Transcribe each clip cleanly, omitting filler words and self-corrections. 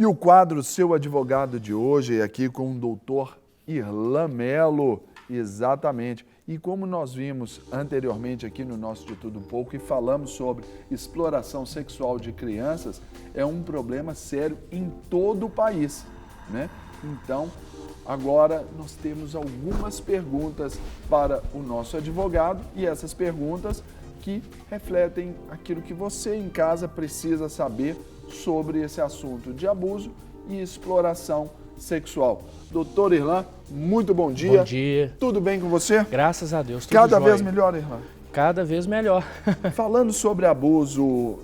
E o quadro Seu Advogado de hoje é aqui com o doutor Irlan Melo, exatamente. E como nós vimos anteriormente aqui no nosso De Tudo Um Pouco e falamos sobre exploração sexual de crianças, é um problema sério em todo o país, né? Então, agora nós temos algumas perguntas para o nosso advogado e essas perguntas que refletem aquilo que você em casa precisa saber sobre esse assunto de abuso e exploração sexual. Doutor Irlan, muito bom dia. Bom dia. Tudo bem com você? Graças a Deus, tudo Cada jóia. vez melhor, Irlan. Cada vez melhor. Falando sobre abuso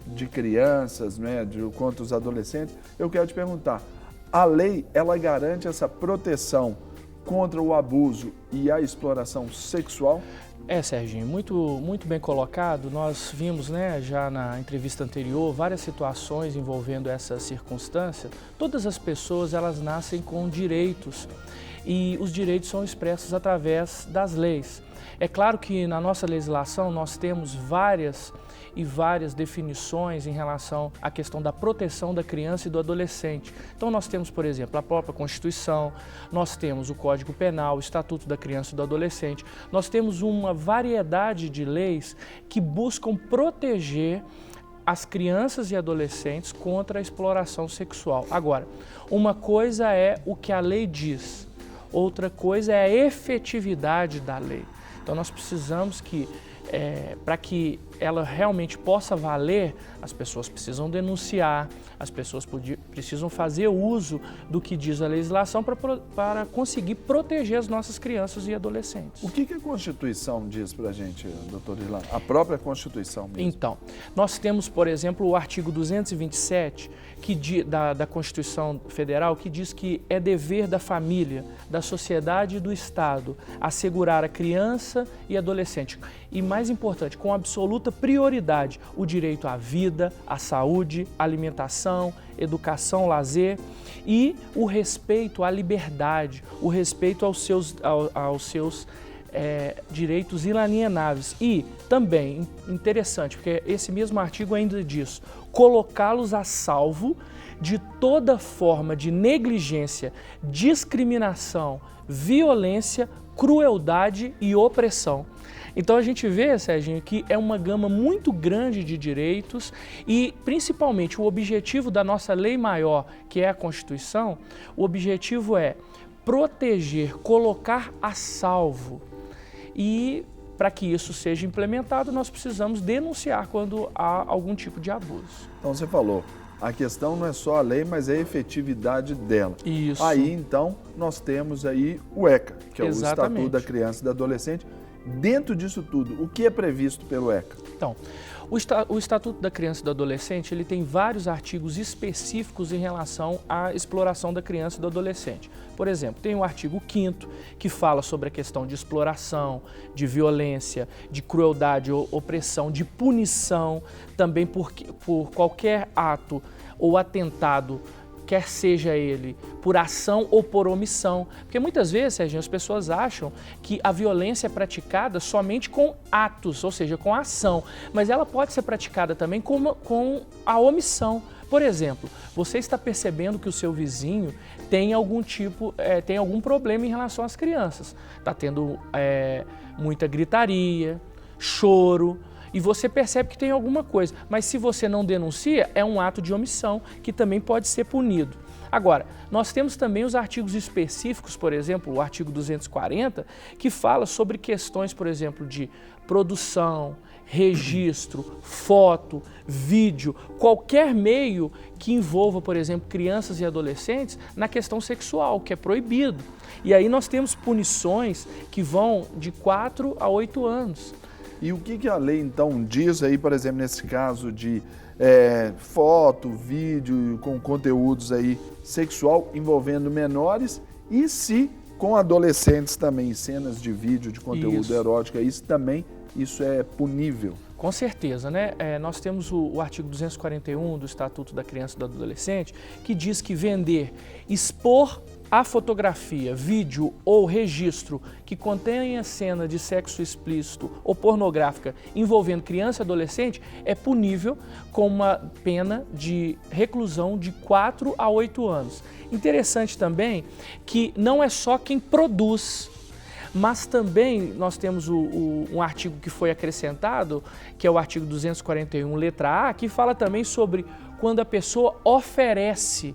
de crianças, né, quanto os adolescentes, eu quero te perguntar, a lei, ela garante essa proteção contra o abuso e a exploração sexual? Serginho, muito bem colocado. Nós vimos, né, já na entrevista anterior, várias situações envolvendo essa circunstância. Todas as pessoas, elas nascem com direitos e os direitos são expressos através das leis. É claro que na nossa legislação nós temos várias definições em relação à questão da proteção da criança e do adolescente. Então nós temos, por exemplo, a própria Constituição, nós temos o Código Penal, o Estatuto da Criança e do Adolescente. Nós temos uma variedade de leis que buscam proteger as crianças e adolescentes contra a exploração sexual. Agora, uma coisa é o que a lei diz, outra coisa é a efetividade da lei. Então nós precisamos que, para que ela realmente possa valer, as pessoas precisam denunciar, as pessoas precisam fazer uso do que diz a legislação para conseguir proteger as nossas crianças e adolescentes. O que a Constituição diz para a gente, doutor Irlan? A própria Constituição mesmo. Então, nós temos, por exemplo, o artigo 227 da Constituição Federal, que diz que é dever da família, da sociedade e do Estado assegurar a criança e adolescente, e mais importante, com absoluta prioridade, o direito à vida, à saúde, à alimentação, educação, lazer e o respeito à liberdade, o respeito aos seus direitos inalienáveis. E também, interessante, porque esse mesmo artigo ainda diz, colocá-los a salvo de toda forma de negligência, discriminação, violência, crueldade e opressão. Então a gente vê, Serginho, que é uma gama muito grande de direitos e principalmente o objetivo da nossa lei maior, que é a Constituição, o objetivo é proteger, colocar a salvo. E para que isso seja implementado, nós precisamos denunciar quando há algum tipo de abuso. Então você falou, a questão não é só a lei, mas é a efetividade dela. Isso. Aí, então, nós temos aí o ECA, que é Exatamente. o Estatuto da Criança e do Adolescente. Dentro disso tudo, o que é previsto pelo ECA? Então, o Estatuto da Criança e do Adolescente, ele tem vários artigos específicos em relação à exploração da criança e do adolescente. Por exemplo, tem o artigo 5º, que fala sobre a questão de exploração, de violência, de crueldade ou opressão, de punição, também por qualquer ato ou atentado, quer seja ele por ação ou por omissão. Porque muitas vezes, Serginho, as pessoas acham que a violência é praticada somente com atos, ou seja, com a ação, mas ela pode ser praticada também com a omissão. Por exemplo, você está percebendo que o seu vizinho tem algum problema em relação às crianças. Está tendo muita gritaria, choro, e você percebe que tem alguma coisa, mas se você não denuncia, é um ato de omissão que também pode ser punido. Agora, nós temos também os artigos específicos, por exemplo, o artigo 240, que fala sobre questões, por exemplo, de produção, registro, foto, vídeo, qualquer meio que envolva, por exemplo, crianças e adolescentes na questão sexual, que é proibido. E aí nós temos punições que vão de 4 a 8 anos. E o que a lei, então, diz aí, por exemplo, nesse caso de foto, vídeo com conteúdos aí sexual envolvendo menores e se com adolescentes também, cenas de vídeo, de conteúdo erótico, isso é punível? Com certeza, né? Nós temos o artigo 241 do Estatuto da Criança e do Adolescente, que diz que vender, expor a fotografia, vídeo ou registro que contenha cena de sexo explícito ou pornográfica envolvendo criança e adolescente é punível com uma pena de reclusão de 4 a 8 anos. Interessante também que não é só quem produz, mas também nós temos um artigo que foi acrescentado, que é o artigo 241, letra A, que fala também sobre quando a pessoa oferece,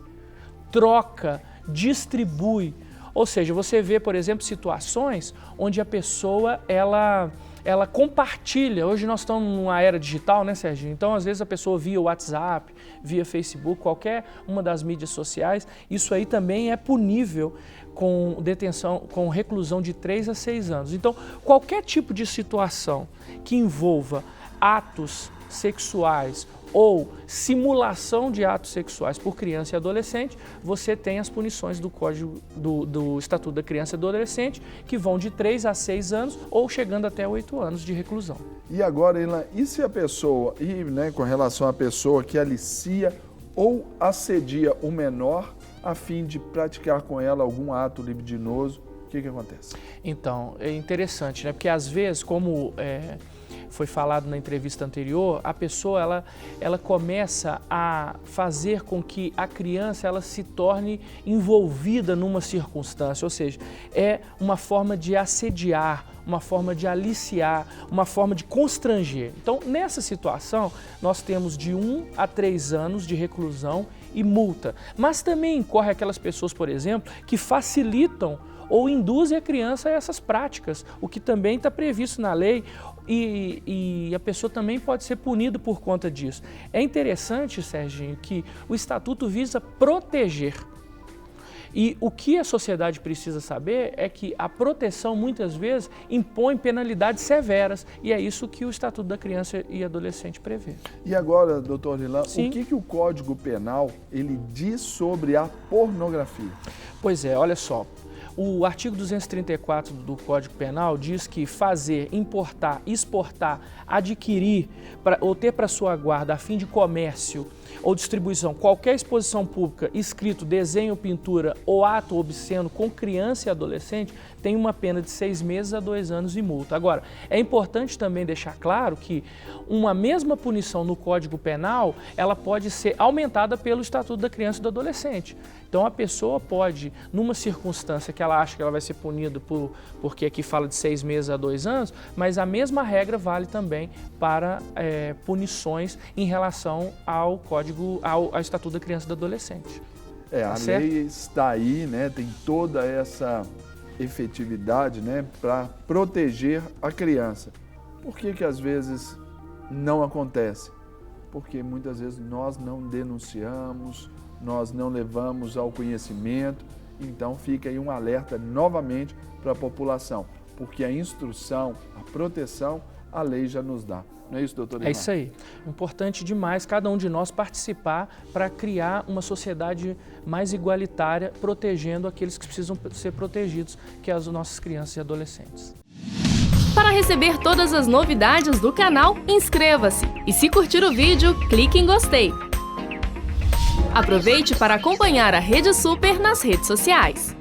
troca, distribui. Ou seja, você vê, por exemplo, situações onde a pessoa, ela compartilha. Hoje nós estamos numa era digital, né, Serginho? Então, às vezes, a pessoa via WhatsApp, via Facebook, qualquer uma das mídias sociais, isso aí também é punível com detenção, com reclusão de 3 a 6 anos. Então, qualquer tipo de situação que envolva atos sexuais ou simulação de atos sexuais por criança e adolescente, você tem as punições do Código do Estatuto da Criança e do Adolescente, que vão de 3 a 6 anos ou chegando até 8 anos de reclusão. E agora, Ilan, e se a pessoa, com relação à pessoa que alicia ou assedia o menor a fim de praticar com ela algum ato libidinoso, o que acontece? Então, é interessante, né? Porque às vezes, como foi falado na entrevista anterior, a pessoa ela começa a fazer com que a criança ela se torne envolvida numa circunstância, ou seja, é uma forma de assediar, uma forma de aliciar, uma forma de constranger. Então, nessa situação, nós temos de 1 a 3 anos de reclusão e multa. Mas também incorre aquelas pessoas, por exemplo, que facilitam ou induzem a criança a essas práticas, o que também está previsto na lei, e a pessoa também pode ser punida por conta disso. É interessante, Serginho, que o Estatuto visa proteger. E o que a sociedade precisa saber é que a proteção, muitas vezes, impõe penalidades severas, e é isso que o Estatuto da Criança e Adolescente prevê. E agora, doutor Ilan, o que o Código Penal ele diz sobre a pornografia? Pois é, olha só. O artigo 234 do Código Penal diz que fazer, importar, exportar, adquirir ou ter para sua guarda a fim de comércio ou distribuição qualquer exposição pública, escrito, desenho, pintura ou ato obsceno com criança e adolescente tem uma pena de 6 meses a 2 anos e multa. Agora, é importante também deixar claro que uma mesma punição no Código Penal, ela pode ser aumentada pelo Estatuto da Criança e do Adolescente. Então, a pessoa pode, numa circunstância que ela acha que ela vai ser punida porque aqui fala de 6 meses a 2 anos, mas a mesma regra vale também para punições em relação ao ao Estatuto da Criança e do Adolescente. A lei está aí, né? Tem toda essa efetividade, né, para proteger a criança. Por que às vezes não acontece? Porque muitas vezes nós não denunciamos, nós não levamos ao conhecimento, então fica aí um alerta novamente para a população, porque a instrução, a proteção, a lei já nos dá. Não é isso, doutor Ilan? É isso aí. Importante demais cada um de nós participar para criar uma sociedade mais igualitária, protegendo aqueles que precisam ser protegidos, que são as nossas crianças e adolescentes. Para receber todas as novidades do canal, inscreva-se e se curtir o vídeo, clique em gostei. Aproveite para acompanhar a Rede Super nas redes sociais.